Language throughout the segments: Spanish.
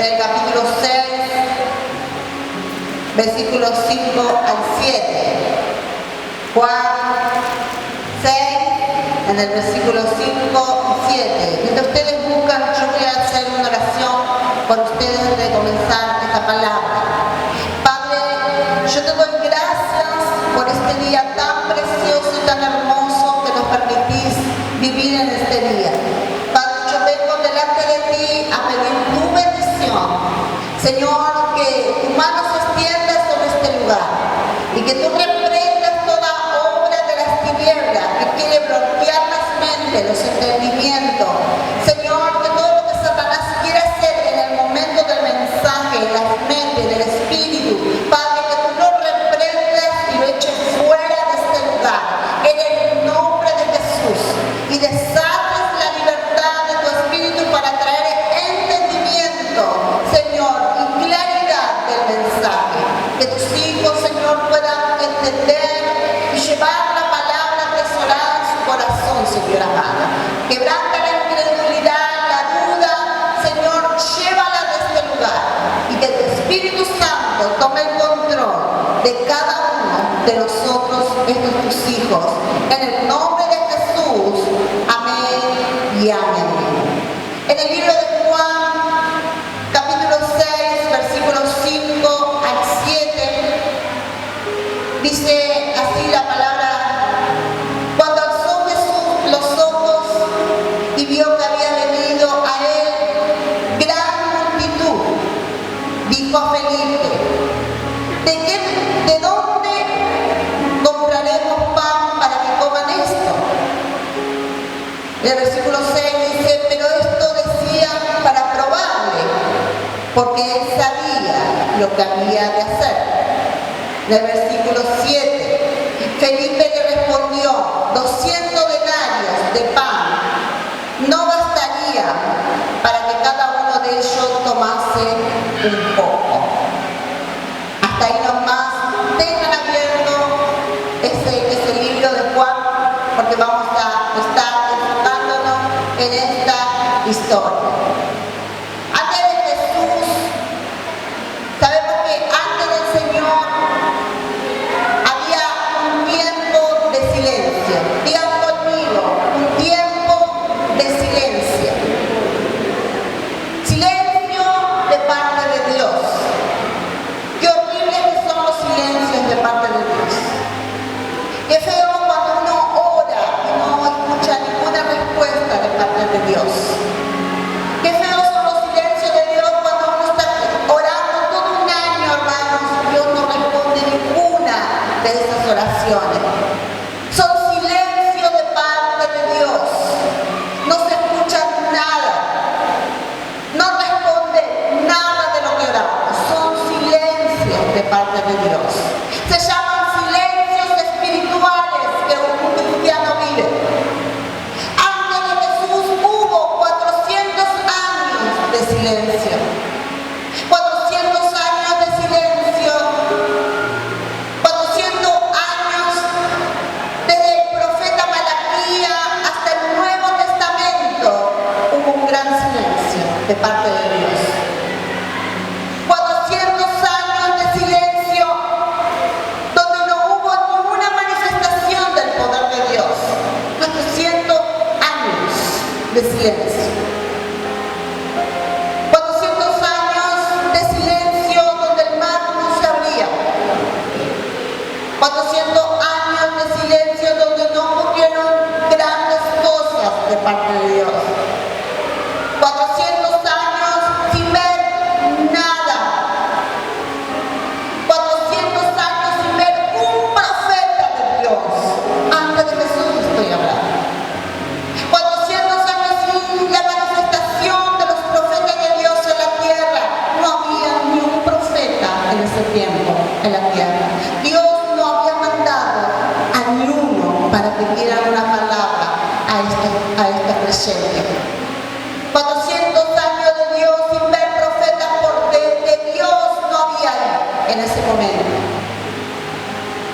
del capítulo 6, versículos 5 al 7. Juan 6, en el versículo 5 y 7. Mientras ustedes buscan, yo voy a hacer una oración por ustedes antes de comenzar esta palabra. Padre, yo te doy gracias por este día tan precioso y tan hermoso que nos permitís vivir en este día. Padre, yo vengo delante de ti a pedir tu bendición. Señor, que tu mano se extienda sobre este lugar y que tú reprendas toda obra de las tinieblas que quiere bloquear las mentes, los entendimientos. Señor, que todo lo que Satanás quiere hacer en el momento del mensaje, en las mentes, del espíritu, Padre, que tú lo reprendas y lo eches fuera de este lugar, en el nombre de Jesús, y desates la libertad de tu espíritu para traer entendimiento, Señor, y claridad del mensaje. Que tus hijos, Señor, puedan entender y llevar la palabra atesorada en su corazón, Señor amado. Quebranta la incredulidad, la duda, Señor, llévala de este lugar y que tu Espíritu Santo tome el control de cada uno de nosotros, estos tus hijos. En el nombre de Jesús, amén y amén. En el libro de Juan, capítulo 6, versículos 5 al 7, dice así la palabra: cuando alzó Jesús los ojos y vio que había venido a él gran multitud, dijo a Felipe: ¿De dónde compraremos pan para que coman esto? El versículo 6 dice: pero esto decía para probarle, porque él sabía lo que había de hacer. El versículo 7, Felipe le respondió: 200 denarios de pan no bastaría para que cada uno de ellos tomase un poco. Hasta ahí nomás. Tengan abierto ese libro de Juan, porque vamos a estar enfocándonos en esta historia. Antes de Jesús, sabemos que antes del Señor había un tiempo de silencio. Digan conmigo: un tiempo de silencio. Silencio de parte de Dios. Qué horribles que son los silencios de parte de Dios. Qué feo cuando uno ora y no escucha ninguna respuesta de parte de Dios. Qué feos son los silencios de Dios cuando uno está orando todo un año, hermanos, y Dios no responde ninguna de esas oraciones. Son silencios de parte de Dios. No se escucha nada. No responde nada de lo que oramos. Son silencios de parte de Dios. Se llaman silencios espirituales que un cristiano vive. Antes de Jesús hubo 400 años de silencio. 400 años de silencio. 400 años desde el profeta Malaquías hasta el Nuevo Testamento hubo un gran silencio de parte de Dios. 400 años de silencio donde no hubo ninguna manifestación del poder de Dios. 400 años de silencio. 400 años de silencio donde el mar no se abría. 400 años de silencio donde no ocurrieron grandes cosas de parte de Dios. 400 años sin ver nada. 400 años sin ver un profeta de Dios. Antes de Jesús estoy hablando. 400 años sin la manifestación de los profetas de Dios en la tierra. No había ni un profeta en ese tiempo en la tierra. Dios no había mandado a ni uno para que diera una palabra a esta creyente. 400 años de Dios sin ver profetas, porque de Dios no había ahí en ese momento.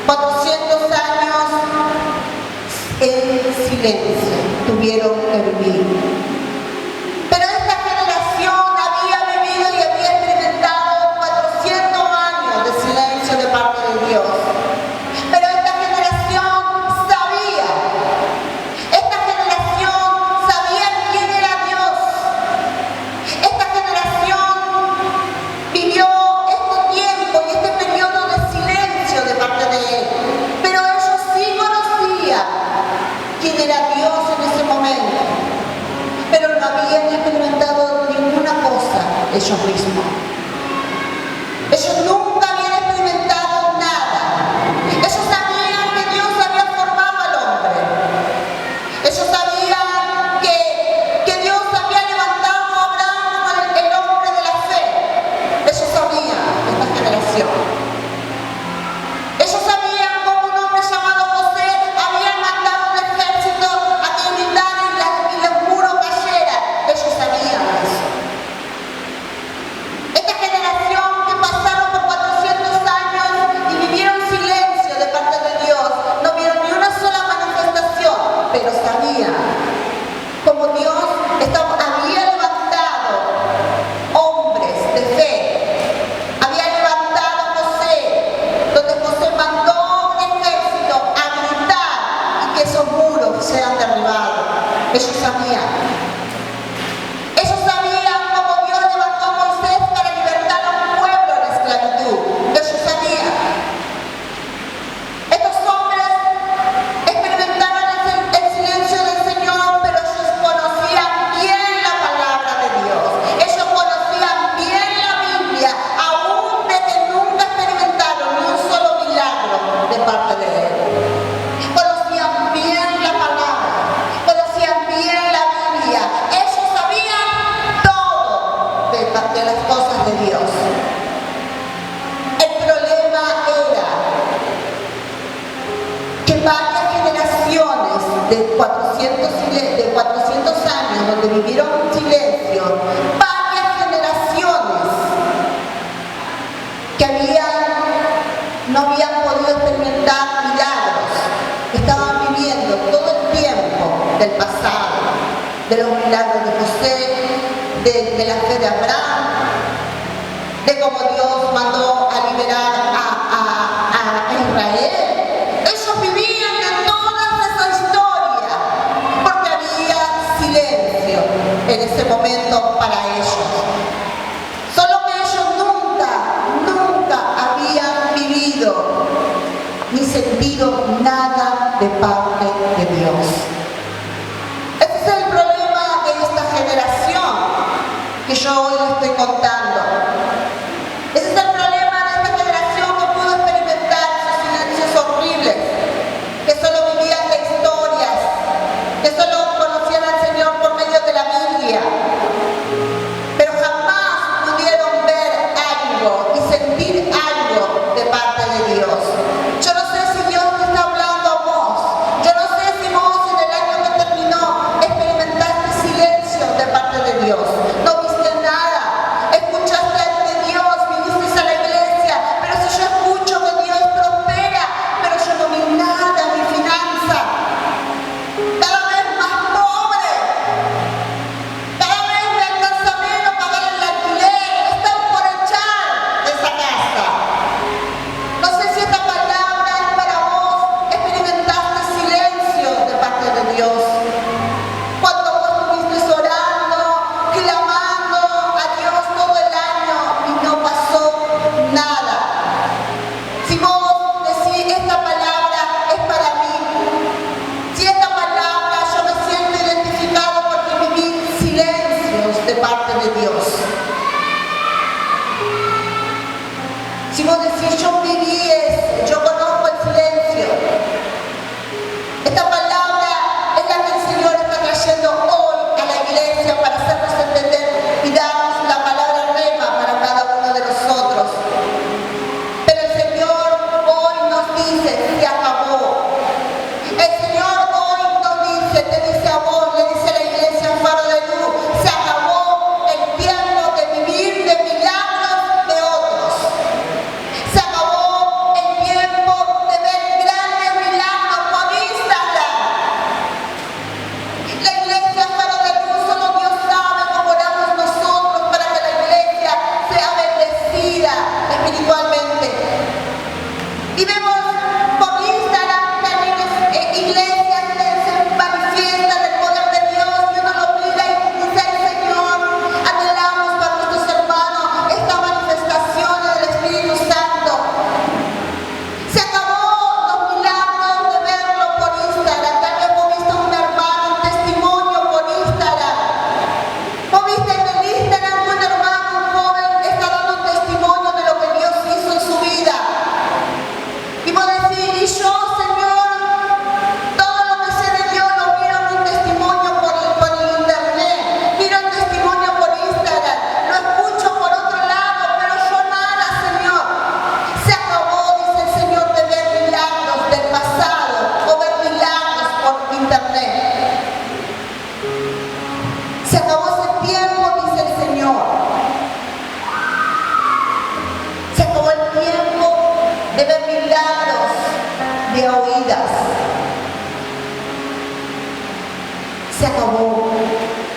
400 años en silencio tuvieron que vivir. Pero esta generación había vivido y había habían experimentado ninguna cosa ellos mismos. Ellos nunca habían experimentado nada. Ellos sabían que Dios había formado al hombre. Ellos sabían que Dios había levantado a Abraham como el hombre de la fe. Ellos sabían, esta generación. Ellos sabían cómo un hombre llamado José había mandado un ejército a que brindaran y los muros cayeran. Ellos sabían eso. Esta generación que pasaron por 400 años y vivieron silencio de parte de Dios, no vieron ni una sola manifestación, pero sabían cómo Dios había levantado hombres de fe. Había levantado a José, donde José mandó un ejército a gritar y que esos muros sean derribados. Ellos sabían. Ellos sabían cómo Dios levantó a Moisés para libertar a un pueblo de la esclavitud. Ellos sabían. Estos hombres experimentaron el silencio del Señor, pero ellos conocían bien la palabra de Dios. Ellos conocían bien la Biblia, aún de que nunca experimentaron ni un solo milagro de parte de Él. Conocían bien la palabra, conocían bien la Biblia. Ellos sabían todo de las cosas de Dios. El problema era que varias generaciones de 400 años donde vivieron en silencio, varias generaciones que no habían podido experimentar milagros, estaban viviendo todo el tiempo del pasado, de los milagros de José, de la fe de Abraham, de cómo Dios mandó a liberar a Israel. Ellos vivían de toda esa historia porque había silencio en ese momento para ellos. Solo que ellos nunca habían vivido ni sentido nada de parte de Dios. Ese es el problema de esta generación que yo hoy les estoy contando. Ese es el problema de esta generación que pudo experimentar esos silencios horribles, que solo vivían de historias, que solo conocían al Señor por medio de la Biblia, pero jamás pudieron ver algo y sentir algo de parte de Dios. Yo no sé si Dios te está hablando a vos. Yo no sé si vos en el año que terminó experimentaste silencio de parte de Dios. No viste nada. Escuchaste de Dios, viniste a la iglesia, pero si yo escucho que Dios prospera, pero yo no vi nada en mi finanza. Cada vez más pobre. Cada vez me alcanza menos pagar el alquiler. Están por echar de esa casa. No sé si esta palabra es para vos. Experimentaste silencio de parte de Dios. Cuando vos estuviste orando, clamando a Dios todo el año y no pasó nada. Si vos decís esta palabra es para mí, si esta palabra yo me siento identificado porque viví silencios de parte de Dios. Si vos decís yo viví eso, yo conozco el silencio. Esta palabra es la que el Señor está trayendo hoy a la iglesia para hacernos entender y darnos la palabra rema para cada uno de nosotros. Pero el Señor hoy nos dice, se acabó. El Señor hoy nos dice, te dice a vos, le dice a la iglesia Faro de Luz, se acabó el tiempo de vivir de milagros de otros. Se acabó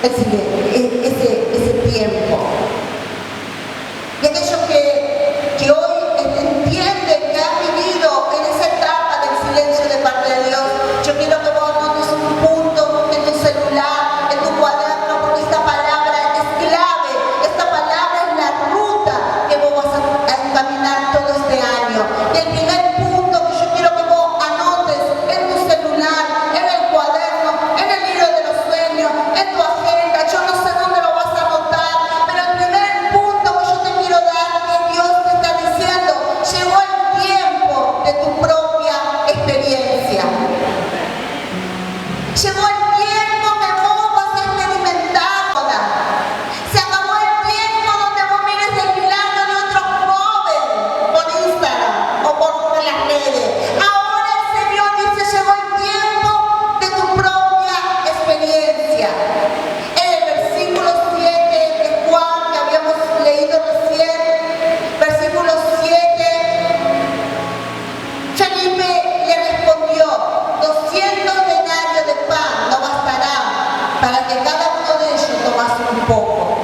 ese tiempo. Y aquellos que hoy entienden que han vivido en esa etapa del silencio de parte de Dios, yo quiero que vos anotes un punto en tu celular, en tu cuaderno, porque esta palabra es clave. Esta palabra es la ruta que vos vas a encaminar todo este año. Y el primer punto que yo quiero que vos anotes en tu celular, en el cuaderno, en el libro de los sueños, en tu agenda, yo no sé dónde lo vas a anotar, pero el primer punto que yo te quiero dar es que Dios te está diciendo: llegó el tiempo de tu propia experiencia. Llegó el tiempo que vos vas a experimentar. Se acabó el tiempo donde vos mires el milagro de otro joven por Instagram o por las redes. Ahora el Señor dice: llegó el tiempo de tu propia experiencia. En el versículo 7 de Juan que habíamos leído recién, versículo 7, Felipe le respondió: 200 denarios de pan no bastarán para que cada uno de ellos tomase un poco.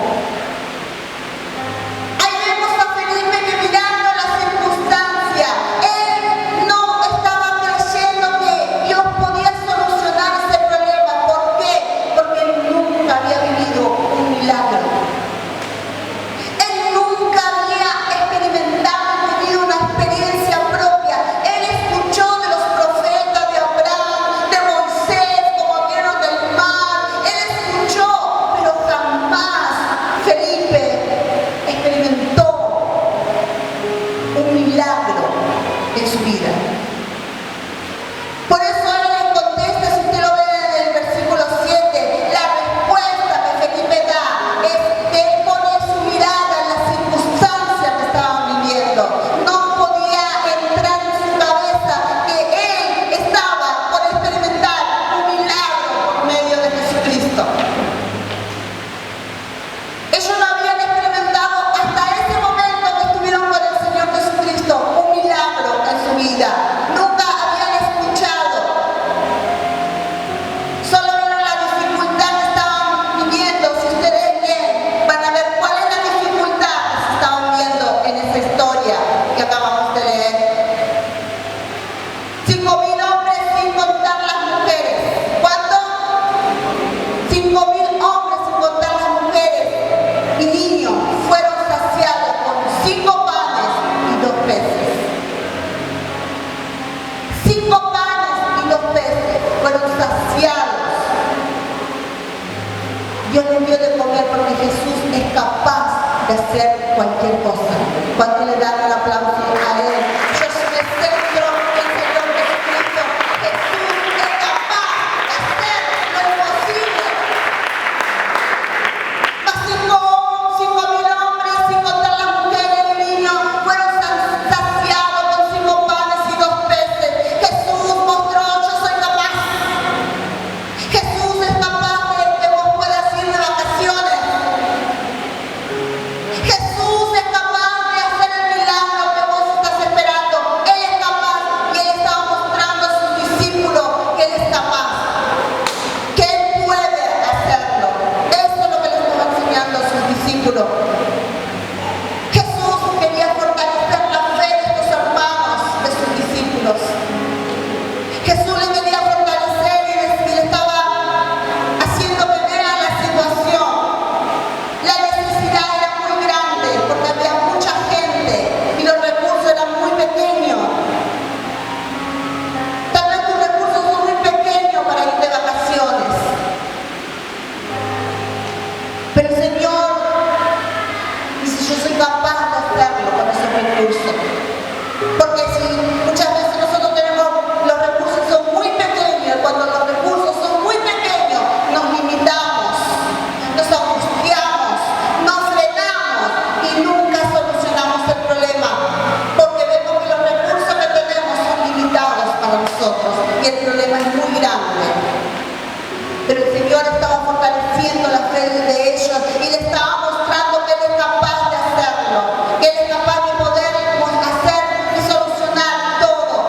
Ahí vemos a Felipe que, mirando la circunstancia, él no estaba creyendo que Dios podía solucionar ese problema. ¿Por qué? Porque él nunca había vivido un milagro. Él nunca había experimentado y vivido una experiencia propia. Él escuchó de los profetas, de Abraham, de Moisés, como abrieron del mar. Él escuchó, pero jamás Felipe experimentó un milagro en su vida. Por eso él le contesta, si usted lo ve en el versículo 7, la respuesta que Felipe da es que él pone su mirada en las circunstancias que estaban viviendo. No podía entrar en su cabeza que él estaba por experimentar un milagro por medio de Jesucristo. Ellos no habían experimentado hasta ese momento que estuvieron con el Señor Jesucristo un milagro en su vida. Nunca habían escuchado. Solo vieron la dificultad que estaban viviendo. Si ustedes leen, van a ver cuál es la dificultad que se estaban viendo en esa historia que acabamos de leer. 5.000 hombres sin contar las mujeres. ¿Cuánto? 5.000 hombres sin contar las mujeres y niños fueron saciados con 5 panes y 2 peces. 5 panes y 2 peces fueron saciados. Dios les dio de comer porque Jesús es capaz de hacer cualquier cosa. Cuando le dan un aplauso a Él, yo me centro en el Señor Jesucristo. Jesús es capaz de hacer lo imposible. Mas 5.000 hombres, sin contar las mujeres y niños, fueron saciados con 5 panes y 2 peces. Jesús mostró: yo soy capaz. Jesús es capaz de que vos puedas ir de vacaciones. Jesús es capaz de hacer el milagro que vos estás esperando. Él es capaz, y Él estaba mostrando a sus discípulos que Él es capaz, que Él puede hacerlo. Eso es lo que le estaba enseñando a sus discípulos. Jesús quería fortalecer la fe de estos hermanos, de sus discípulos. Jesús le quería fortalecer y le estaba haciendo que vean la situación. La necesidad era muy grande porque había mucha gente y los recursos eran muy pequeños. Tal vez tus recursos son muy pequeños para ir de vacaciones. Pero el Señor dice: yo soy capaz de hacerlo con esos recursos. Porque si muchas veces nosotros tenemos, los recursos son muy pequeños, cuando los recursos son muy pequeños, nos limitamos, nos angustiamos, nos frenamos y nunca solucionamos el problema. Porque vemos que los recursos que tenemos son limitados para nosotros y el problema es muy grande. Pero el Señor estaba fortaleciendo la fe de ellos y le estaba mostrando que Él es capaz de hacerlo, que Él es capaz de poder hacer y solucionar todo.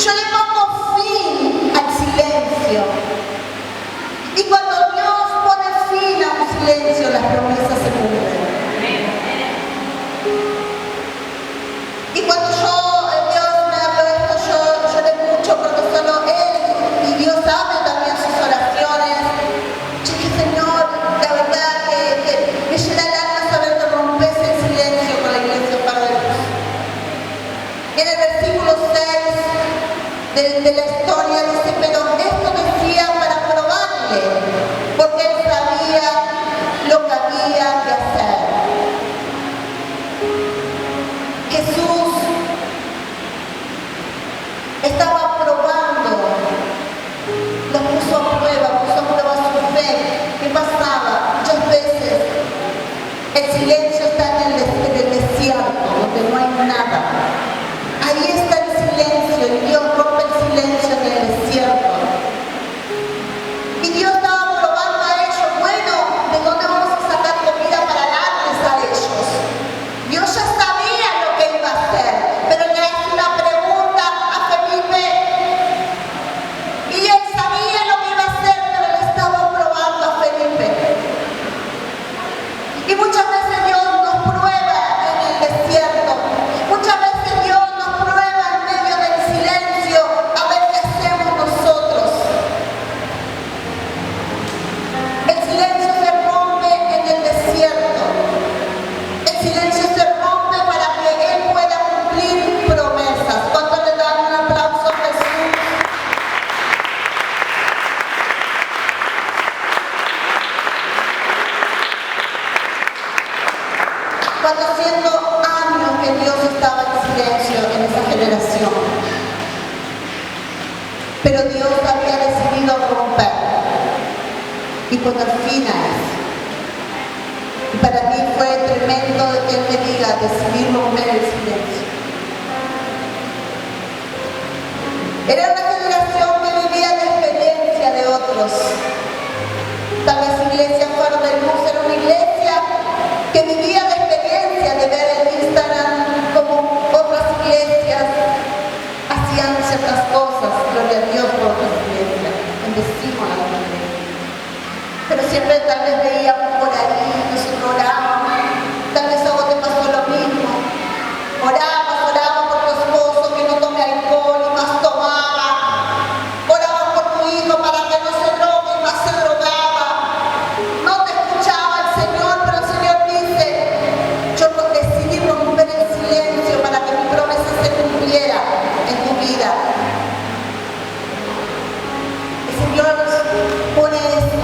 Yo le pongo fin al silencio. Y cuando Dios pone fin a un silencio, las promesas se cumplen. Y cuando Dios me habló esto, yo lloré mucho porque solo Él y Dios sabe también sus oraciones. Yo dije, Señor, la verdad que me llena el alma saber que rompes el silencio con la iglesia Faro de Luz. En el versículo 6 de la historia dice, pero esto decía para probarle, porque Él sabía lo que había que hacer. Jesús estaba probando, lo puso a prueba su fe. ¿Qué pasaba? Muchas veces el silencio está en el desierto, donde no hay nada. Ahí está el silencio, y Dios rompe el silencio en el desierto. Y Dios estaba probando a ellos, bueno, ¿de dónde vamos a sacar comida para darles a ellos? Dios ya sabía lo que iba a hacer, pero le hace una pregunta a Felipe. Y él sabía lo que iba a hacer, pero le estaba probando a Felipe. Y muchas veces Dios nos prueba en el desierto. Muchas veces Dios nos prueba en medio del silencio a ver qué hacemos nosotros. El silencio se rompe en el desierto. El silencio se rompe para que Él pueda cumplir promesas. ¿Cuánto le dan un aplauso a Jesús? Haciendo años que Dios estaba en silencio en esa generación. Pero Dios había decidido romper y poner fin a eso. Y para mí fue tremendo que Él me diga, decidir romper el silencio. Era una generación que vivía de experiencia de otros. Tal vez Iglesia Faro de Luz era una iglesia que vivía de experiencia de ver en Instagram como otras iglesias hacían ciertas cosas. Gloria a Dios por otras iglesias. Bendecimos a la iglesia. Pero siempre tal vez veíamos por ahí, nosotros orábamos. Tal vez a vos te pasó lo mismo. Orabas por tu esposo que no tome alcohol y más tomaba. Orabas por tu hijo para que no se drogue y más se drogaba. No te escuchaba el Señor, pero el Señor dice, yo decidí romper el silencio para que mi promesa se cumpliera en tu vida. El Señor pone eso.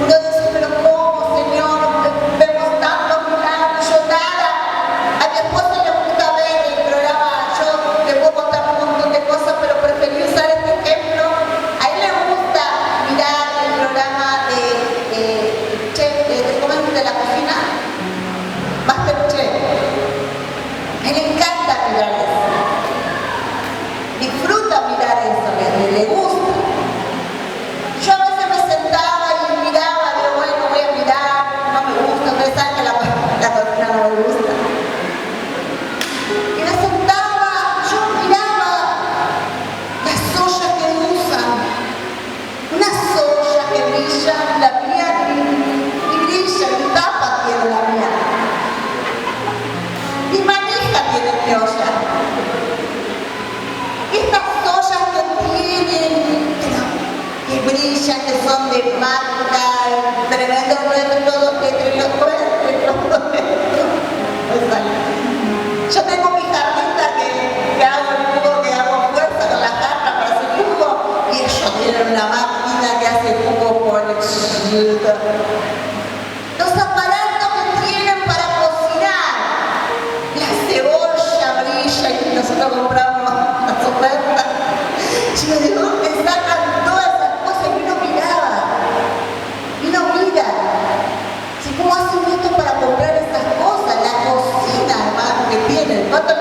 Uno dice, pero ¿cómo, Señor? Vemos tantos milagros, yo nada. A mi esposo le gusta ver el programa, yo le puedo contar un montón de cosas, pero preferí usar este ejemplo. A él le gusta mirar el programa de chef, de la cocina, Masterchef. A él le encanta mirar eso. Disfruta mirar eso, le gusta. Yo a veces me sentaba y miraba, digo, bueno, voy a mirar, no me gusta, ustedes saben que la cocina no me gusta. Y me sentaba, yo miraba las ollas que usan, unas ollas que brillan, la mía ni brilla, ni tapa tiene la mía. Ni manija tiene mi olla. Y estas ollas que tienen, que brillan, que son de marca, tremendo método, yo tengo mi jarrita que hago el jugo, que hago fuerza con la jarra para hacer jugo, y ellos tienen una máquina que hace jugo por el... Los aparatos que tienen para cocinar, la cebolla brilla y nosotros compramos las ofertas. Yo digo, ¿dónde sacan todas esas cosas? Y uno miraba, y uno mira. ¿Cómo hacen esto para comprar estas cosas? La cocina, hermano, que tienen. ¿Cuánto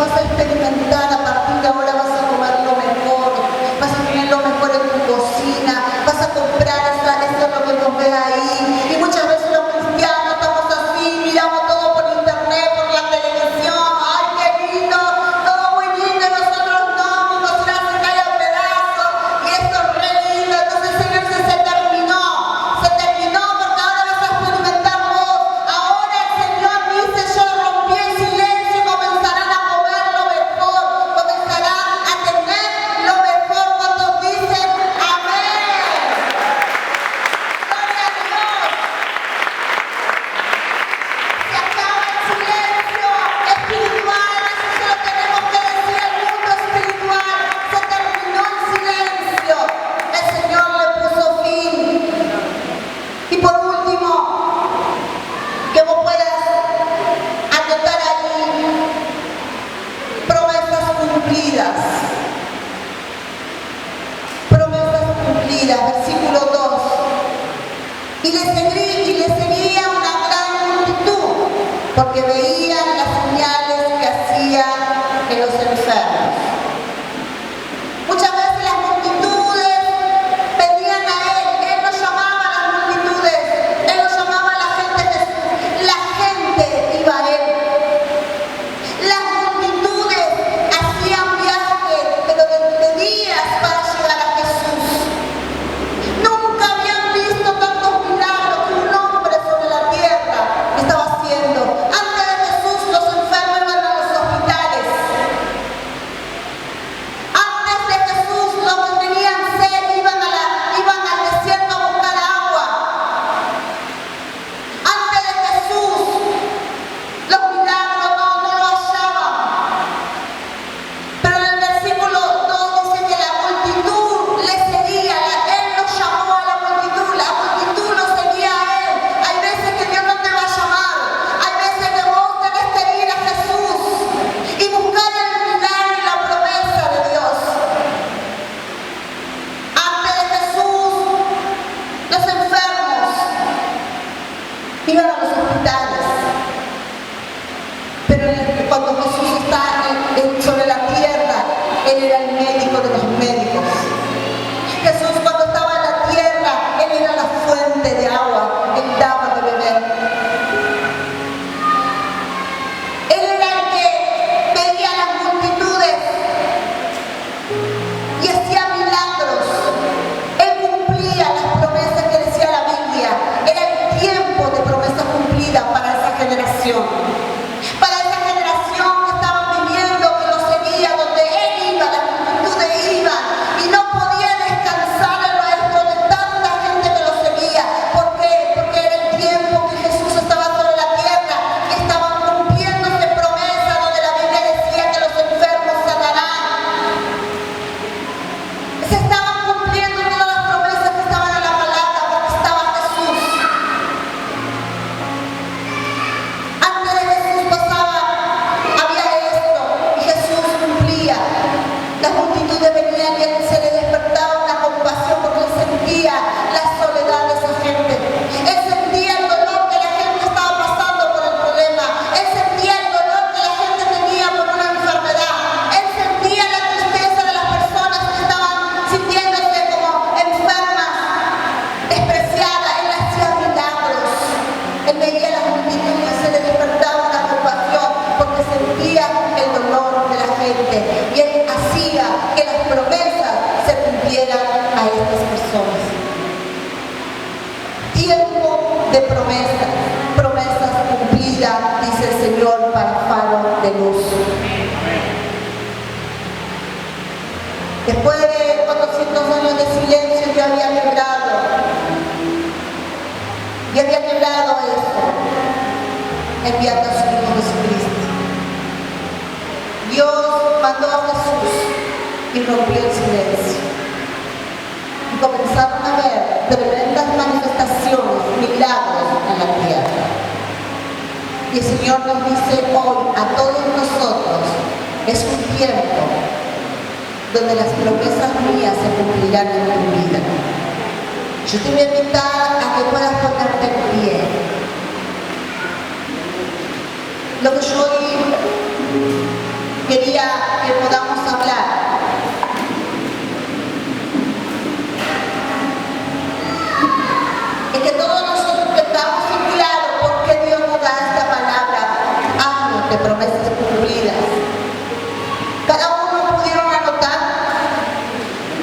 vas a experimentar a partir de ahora, vas a comer lo mejor, vas a tener lo mejor en tu cocina, vas a comprar eso lo que compré ahí. Y muchas veces los cristianos estamos así, miramos todo por internet, por la televisión, ¡ay, qué lindo! Todo muy lindo, y nosotros no, mi cocina se cae a pedazos, y esto es re lindo. Entonces el Señor dice, se terminó porque ahora vas a experimentar vos. Ahora el Señor dice, yo rompí el silencio y comenzarán a comer lo mejor, comenzarán a tener lo mejor cuando dicen amén. Gloria a Dios. Se acaba el silencio espiritual, eso se lo tenemos que decir al mundo espiritual. Se terminó el silencio, el Señor le puso fin. Y por último, que vos puedas anotar ahí promesas cumplidas. Promesas cumplidas, versículo 2. Y le seguía una gran multitud, porque veían las señales que hacía en los enfermos. Muchas veces las multitudes venían a él no llamaba a las multitudes, él no llamaba a la gente a Jesús, la gente iba a él. Las multitudes hacían viajes, pero de días para llegar a Jesús. Nunca habían visto tantos milagros que un hombre sobre la tierra estaba haciendo. Antes de Jesús, los enfermos iban a los hospitales. Antes de Jesús, los que tenían sed iban al desierto a buscar agua. Antes de Jesús, los milagros no lo hallaban. Pero en el versículo 2 dice que la multitud le seguía, él no llamó a la multitud lo seguía a él. Hay veces que Dios no te va a llamar, hay veces que vos tenés que ir a Jesús y buscar el milagro y la promesa de Dios. Antes de Jesús, los enfermos iban a los hospitales. Pero cuando Jesús está sobre la tierra, Él era el médico de los médicos. Jesús cuando estaba en la tierra, Él era la fuente de agua, Él daba de beber. Él era el que veía a las multitudes y hacía milagros. Él cumplía las promesas que decía la Biblia. Era el tiempo de promesas cumplidas para esa generación. Para esa generación que estaban viviendo, que lo seguía, donde él iba, las multitudes iban y no podía descansar el maestro de tanta gente que lo seguía. ¿Por qué? Porque era el tiempo que Jesús estaba sobre la tierra y estaban cumpliéndose promesas donde la Biblia decía que los enfermos sanarán. Se estaban cumpliendo todas las promesas que estaban en la palabra porque estaba Jesús. Antes de Jesús pasaba, había esto y Jesús cumplía. Las multitudes venían y a él se le despertaba una compasión porque él sentía la soledad de esa gente. Él sentía el dolor que la gente estaba pasando por el problema. Él sentía el dolor que la gente tenía por una enfermedad. Él sentía la tristeza de las personas que estaban sintiéndose como enfermas, despreciadas. Él hacía milagros. Él veía las multitudes y se le despertaba una compasión porque sentía el dolor de la gente. Y él hacía que las promesas se cumplieran a estas personas. Tiempo de promesas, promesas cumplidas, dice el Señor, para faro de luz. Después de 400 años de silencio, ya había quebrado. Y había quebrado eso, enviando a su Hijo Jesucristo. Dios mandó a Jesús y rompió el silencio. Y comenzaron a ver tremendas manifestaciones, milagros en la tierra. Y el Señor nos dice hoy a todos nosotros, es un tiempo donde las promesas mías se cumplirán en tu vida. Yo te voy a invitar a que puedas ponerte en pie. Lo que yo hoy quería que podamos hablar. Es que todos nosotros tengamos en claro por qué Dios nos da esta palabra, años de promesas cumplidas. Cada uno pudieron anotar,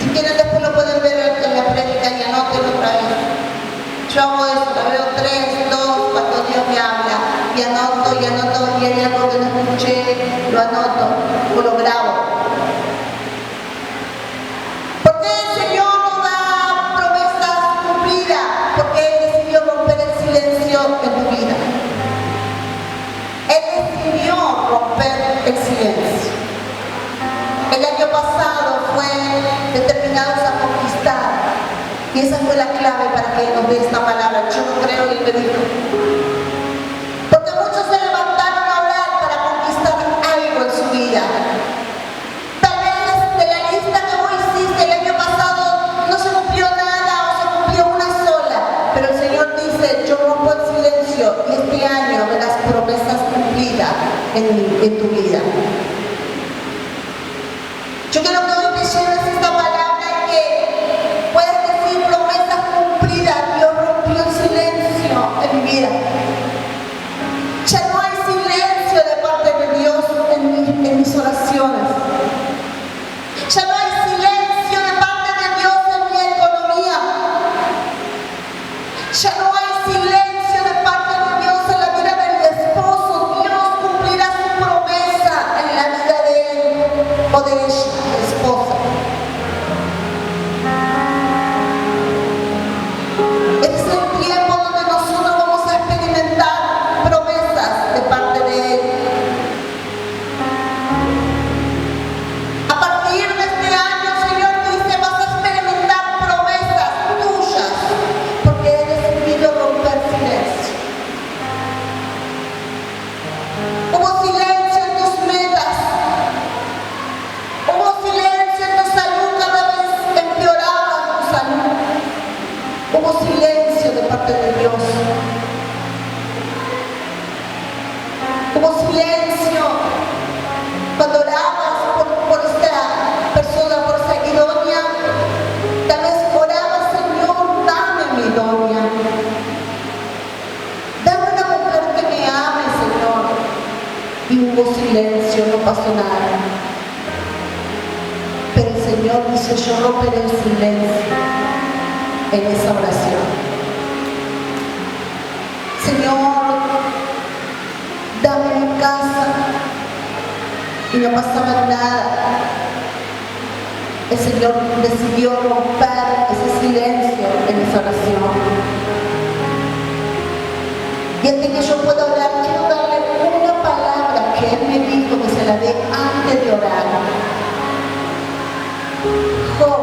si quieren después lo pueden ver en la prédica y anoten otra vez. Yo hago eso, la veo 3, 2, cuando Dios me habla, y anoto, y hay algo que no escuché, lo anoto, o lo grabo. ¿Por qué el Señor nos da promesas cumplidas? Porque Él decidió romper el silencio en tu vida. Él decidió romper el silencio. El año pasado fue determinados a conquistar. Y esa fue la clave para que Él nos dé esta palabra. Yo no creo y Él me dijo. Porque muchos se levantaron a orar para conquistar algo en su vida. Tal vez de la lista que vos hiciste el año pasado no se cumplió nada o se cumplió una sola. Pero el Señor dice, yo rompo el silencio y este año verás promesas cumplidas en tu vida. Yo quiero que hoy te lleves esta palabra y que puedas decir promesas cumplidas. Dios rompió el silencio en mi vida. Ya no hay silencio de parte de Dios en mis oraciones. Ya no hay silencio de parte de Dios en mi economía. Ya no hay silencio de parte de Dios en la vida de mi esposo. Dios cumplirá su promesa en la vida de él o de ella. Esposa. Este es el tiempo donde nosotros vamos a experimentar promesas de parte de Él. A partir de este año, el Señor dice, vas a experimentar promesas tuyas, porque Él decidió romper silencio. Hubo silencio en tus metas. Hubo silencio en tu salud, cada vez empeoraba tu salud. Hubo silencio de parte de Dios. Hubo silencio cuando orabas por esta persona, por esa idónea. Tal vez orabas, Señor, dame mi idónea. Dame una mujer que me ame, Señor. Y hubo silencio, no pasó nada. Pero el Señor dice, yo romperé el silencio en esa oración. Señor, dame mi casa. Y no pasaba nada. El Señor decidió romper ese silencio en esa oración. Y antes que yo pueda orar, quiero darle una palabra que Él me dijo que se la dé antes de orar. Job,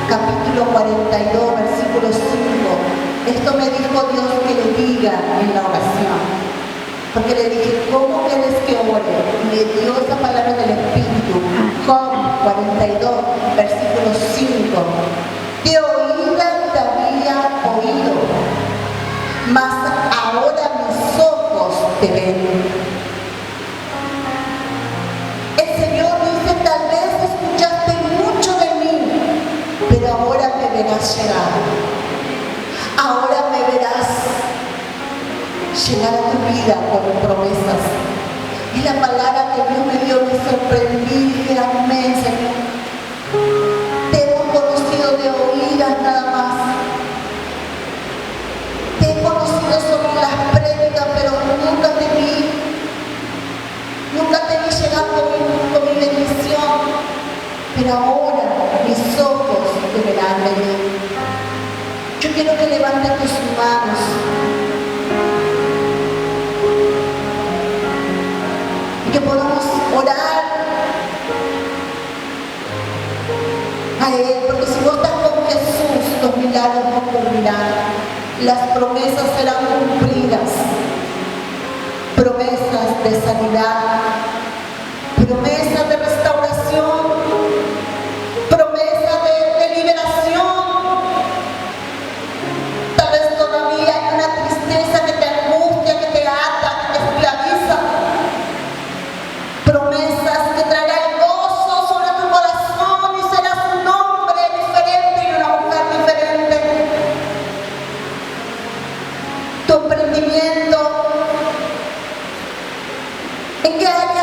capítulo 42, versículo 5. Esto me dijo Dios que le diga en la oración. Porque le dije, ¿cómo quieres que ore? Y me dio esa palabra del Espíritu. Job 42, versículo 5. De oídas te había oído, mas ahora mis ojos te ven. El Señor dice, tal vez escuchaste mucho de mí, pero ahora me verás llegar. Ahora me verás llegar a tu vida con promesas. Y la palabra que Dios me dio, me sorprendí, dije, amén, Señor. Te hemos conocido de oídas nada más. Te he conocido sobre las prédicas, pero nunca te vi. Nunca te vi llegar con mi bendición. Pero ahora mis ojos te verán venir. Yo quiero que levanten tus manos. Y que podamos orar a Él. Porque si vos estás con Jesús, los milagros no ocurrirán. Las promesas serán cumplidas. Promesas de sanidad. Promesas de restauración. Promesas de liberación. Tal vez todavía hay una tristeza que te angustia, que te ata, que te esclaviza. Promesa ¿En qué año